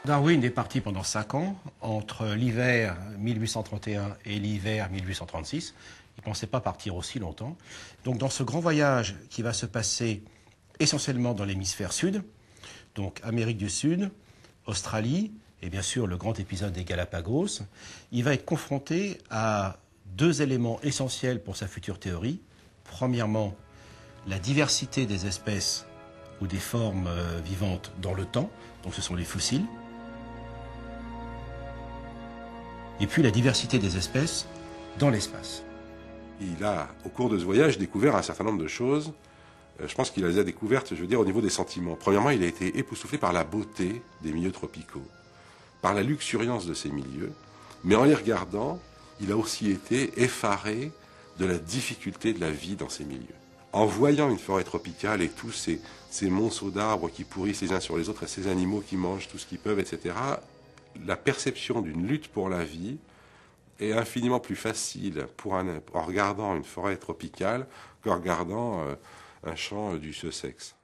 Darwin est parti pendant 5 ans, entre l'hiver 1831 et l'hiver 1836. Il ne pensait pas partir aussi longtemps. Donc dans ce grand voyage qui va se passer essentiellement dans l'hémisphère sud, donc Amérique du Sud, Australie, et bien sûr le grand épisode des Galapagos, il va être confronté à 2 éléments essentiels pour sa future théorie. Premièrement, la diversité des espèces ou des formes vivantes dans le temps, donc ce sont les fossiles. Et puis la diversité des espèces dans l'espace. Il a, au cours de ce voyage, découvert un certain nombre de choses. Je pense qu'il les a découvertes, je veux dire, au niveau des sentiments. Premièrement, il a été époustouflé par la beauté des milieux tropicaux, par la luxuriance de ces milieux. Mais en les regardant, il a aussi été effaré de la difficulté de la vie dans ces milieux. En voyant une forêt tropicale et tous ces monceaux d'arbres qui pourrissent les uns sur les autres et ces animaux qui mangent tout ce qu'ils peuvent, etc., la perception d'une lutte pour la vie est infiniment plus facile en regardant une forêt tropicale qu'en regardant un champ du Sussex.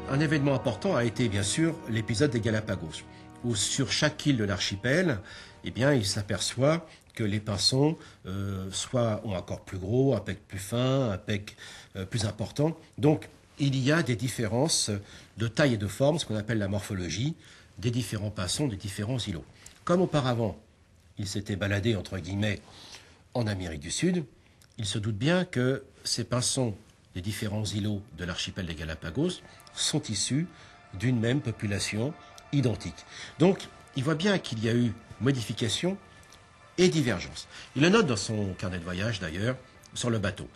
Un événement important a été bien sûr l'épisode des Galapagos, où sur chaque île de l'archipel, eh bien, il s'aperçoit que les pinsons soit ont un corps plus gros, un bec plus fin, un bec plus important. Donc il y a des différences de taille et de forme, ce qu'on appelle la morphologie, des différents pinsons, des différents îlots. Comme auparavant, il s'était baladé, entre guillemets, en Amérique du Sud, il se doute bien que ces pinsons des différents îlots de l'archipel des Galapagos sont issus d'une même population identique. Donc, il voit bien qu'il y a eu modification et divergence. Il le note dans son carnet de voyage, d'ailleurs, sur le bateau.